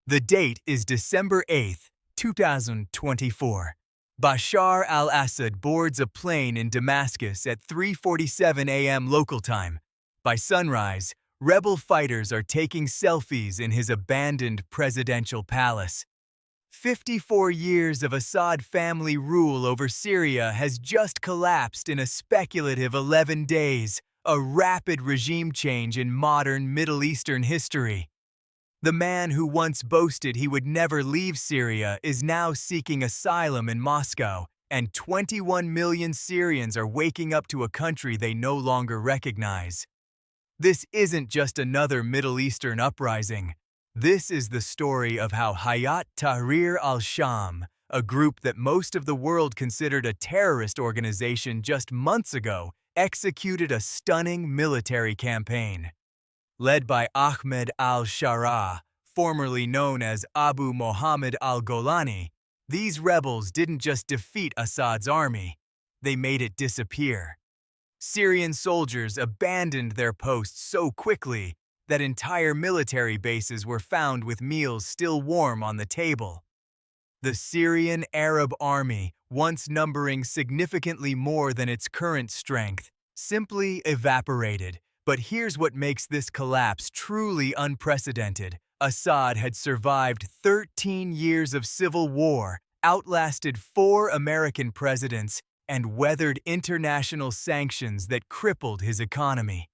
The date is December 8th, 2024. Bashar al-Assad boards a plane in Damascus at 3:47 a.m. local time. By sunrise, rebel fighters are taking selfies in his abandoned presidential palace. 54 years of Assad family rule over Syria has just collapsed in a speculative 11 days, a rapid regime change in modern Middle Eastern history. The man who once boasted he would never leave Syria is now seeking asylum in Moscow, and 21 million Syrians are waking up to a country they no longer recognize. This isn't just another Middle Eastern uprising. This is the story of how Hayat Tahrir al-Sham, a group that most of the world considered a terrorist organization just months ago, executed a stunning military campaign. Led by Ahmed al-Shara, formerly known as Abu Mohammed al-Golani, these rebels didn't just defeat Assad's army, they made it disappear. Syrian soldiers abandoned their posts so quickly that entire military bases were found with meals still warm on the table. The Syrian Arab army, once numbering significantly more than its current strength, simply evaporated. But here's what makes this collapse truly unprecedented. Assad had survived 13 years of civil war, outlasted 4 American presidents, and weathered international sanctions that crippled his economy.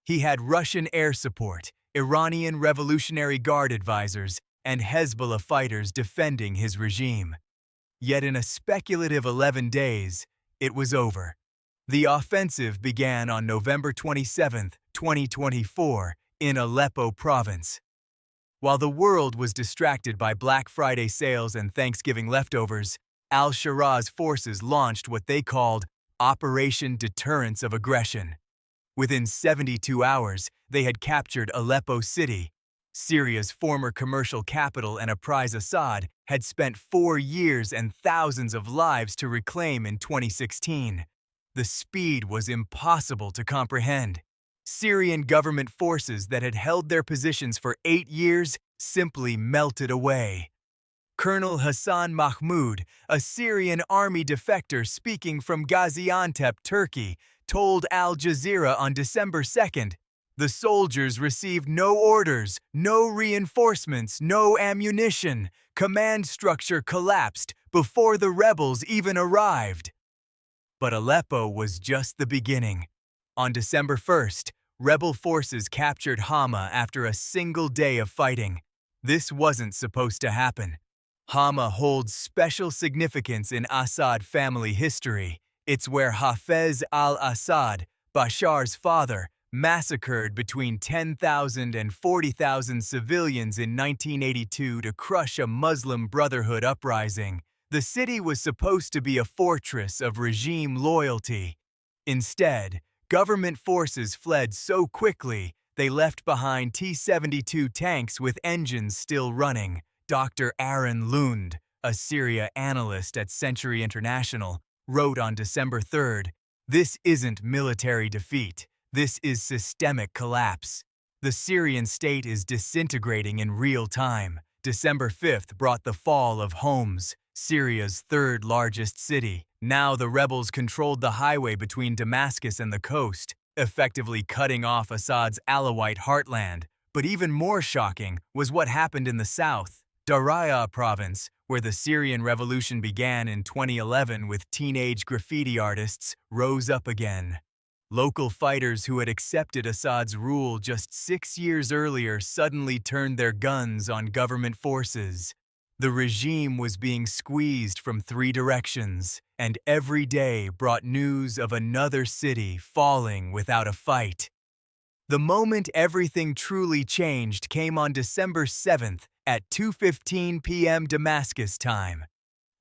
He had Russian air support, Iranian Revolutionary Guard advisors, and Hezbollah fighters defending his regime. Yet in a speculative 11 days, it was over. The offensive began on November 27, 2024, in Aleppo province. While the world was distracted by Black Friday sales and Thanksgiving leftovers, al-Shara's forces launched what they called Operation Deterrence of Aggression. Within 72 hours, they had captured Aleppo City. Syria's former commercial capital and a prize Assad had spent 4 years and thousands of lives to reclaim in 2016. The speed was impossible to comprehend. Syrian government forces that had held their positions for 8 years simply melted away. Colonel Hassan Mahmoud, a Syrian army defector speaking from Gaziantep, Turkey, told Al Jazeera on December 2nd, "The soldiers received no orders, no reinforcements, no ammunition. Command structure collapsed before the rebels even arrived." But Aleppo was just the beginning. On December 1st, rebel forces captured Hama after a single day of fighting. This wasn't supposed to happen. Hama holds special significance in Assad family history. It's where Hafez al-Assad, Bashar's father, massacred between 10,000 and 40,000 civilians in 1982 to crush a Muslim Brotherhood uprising. The city was supposed to be a fortress of regime loyalty. Instead, government forces fled so quickly they left behind T-72 tanks with engines still running. Dr. Aaron Lund, a Syria analyst at Century International, wrote on December 3rd, "This isn't military defeat. This is systemic collapse. The Syrian state is disintegrating in real time." December 5th brought the fall of Homs, Syria's third-largest city. Now the rebels controlled the highway between Damascus and the coast, effectively cutting off Assad's Alawite heartland. But even more shocking was what happened in the south. Daraya province, where the Syrian revolution began in 2011 with teenage graffiti artists, rose up again. Local fighters who had accepted Assad's rule just 6 years earlier suddenly turned their guns on government forces. The regime was being squeezed from 3 directions, and every day brought news of another city falling without a fight. The moment everything truly changed came on December 7th at 2:15 p.m. Damascus time.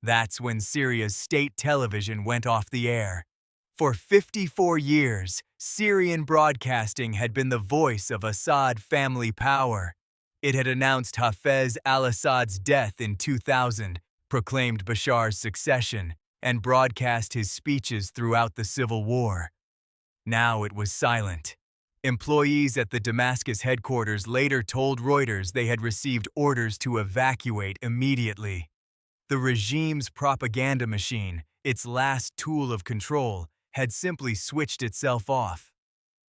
That's when Syria's state television went off the air. For 54 years, Syrian broadcasting had been the voice of Assad family power. It had announced Hafez al-Assad's death in 2000, proclaimed Bashar's succession, and broadcast his speeches throughout the civil war. Now it was silent. Employees at the Damascus headquarters later told Reuters they had received orders to evacuate immediately. The regime's propaganda machine, its last tool of control, had simply switched itself off.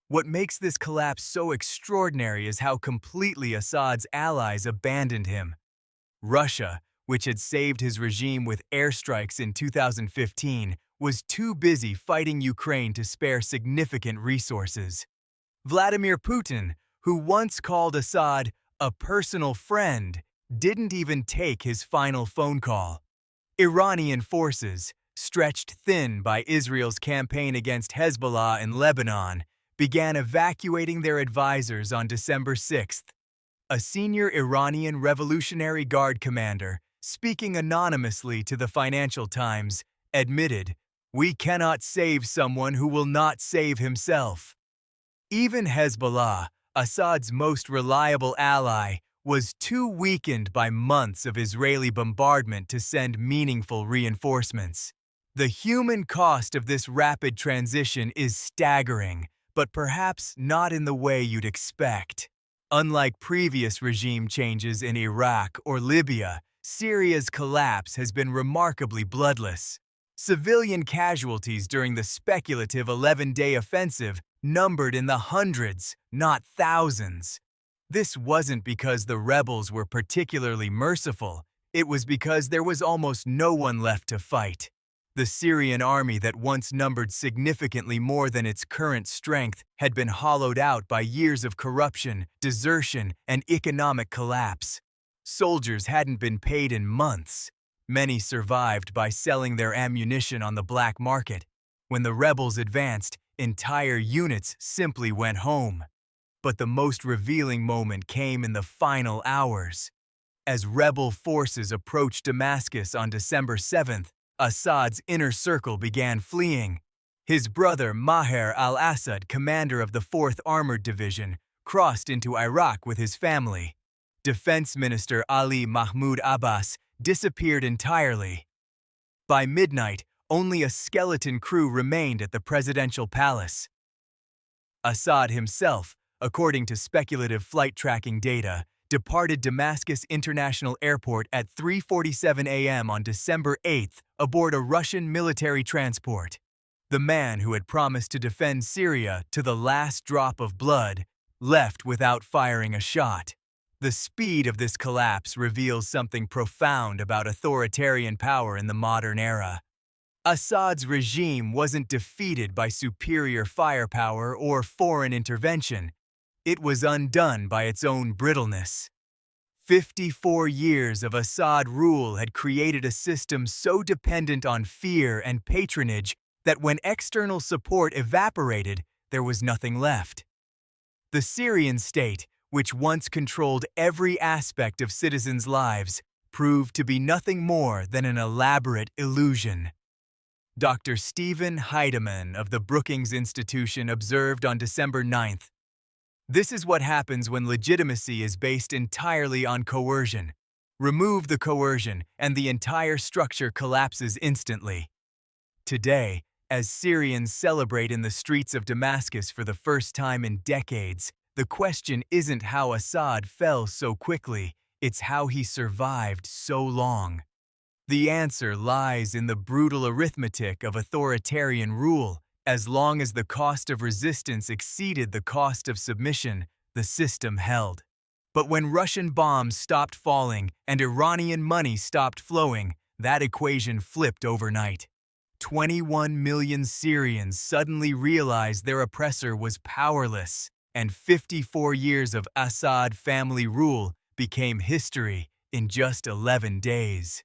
What makes this collapse so extraordinary is how completely Assad's allies abandoned him. Russia, which had saved his regime with airstrikes in 2015, was too busy fighting Ukraine to spare significant resources. Vladimir Putin, who once called Assad a personal friend, didn't even take his final phone call. Iranian forces, stretched thin by Israel's campaign against Hezbollah in Lebanon, began evacuating their advisors on December 6th. A senior Iranian Revolutionary Guard commander, speaking anonymously to the Financial Times, admitted, "We cannot save someone who will not save himself." Even Hezbollah, Assad's most reliable ally, was too weakened by months of Israeli bombardment to send meaningful reinforcements. The human cost of this rapid transition is staggering, but perhaps not in the way you'd expect. Unlike previous regime changes in Iraq or Libya, Syria's collapse has been remarkably bloodless. Civilian casualties during the speculative 11-day offensive numbered in the hundreds, not thousands. This wasn't because the rebels were particularly merciful, it was because there was almost no one left to fight. The Syrian army that once numbered significantly more than its current strength had been hollowed out by years of corruption, desertion, and economic collapse. Soldiers hadn't been paid in months. Many survived by selling their ammunition on the black market. When the rebels advanced, entire units simply went home. But the most revealing moment came in the final hours. As rebel forces approached Damascus on December 7th, Assad's inner circle began fleeing. His brother Maher al-Assad, commander of the 4th Armored Division, crossed into Iraq with his family. Defense Minister Ali Mahmoud Abbas disappeared entirely. By midnight, only a skeleton crew remained at the presidential palace. Assad himself, according to speculative flight tracking data, departed Damascus International Airport at 3:47 a.m. on December 8th aboard a Russian military transport. The man who had promised to defend Syria to the last drop of blood left without firing a shot. The speed of this collapse reveals something profound about authoritarian power in the modern era. Assad's regime wasn't defeated by superior firepower or foreign intervention. It was undone by its own brittleness. 54 years of Assad rule had created a system so dependent on fear and patronage that when external support evaporated, there was nothing left. The Syrian state, which once controlled every aspect of citizens' lives, proved to be nothing more than an elaborate illusion. Dr. Stephen Heidemann of the Brookings Institution observed on December 9th, "This is what happens when legitimacy is based entirely on coercion. Remove the coercion, and the entire structure collapses instantly." Today, as Syrians celebrate in the streets of Damascus for the first time in decades, the question isn't how Assad fell so quickly, it's how he survived so long. The answer lies in the brutal arithmetic of authoritarian rule. As long as the cost of resistance exceeded the cost of submission, the system held. But when Russian bombs stopped falling and Iranian money stopped flowing, that equation flipped overnight. 21 million Syrians suddenly realized their oppressor was powerless, and 54 years of Assad family rule became history in just 11 days.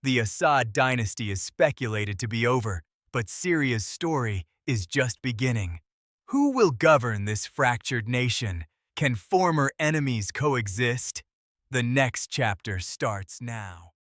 The Assad dynasty is speculated to be over, but Syria's story is just beginning. Who will govern this fractured nation? Can former enemies coexist? The next chapter starts now.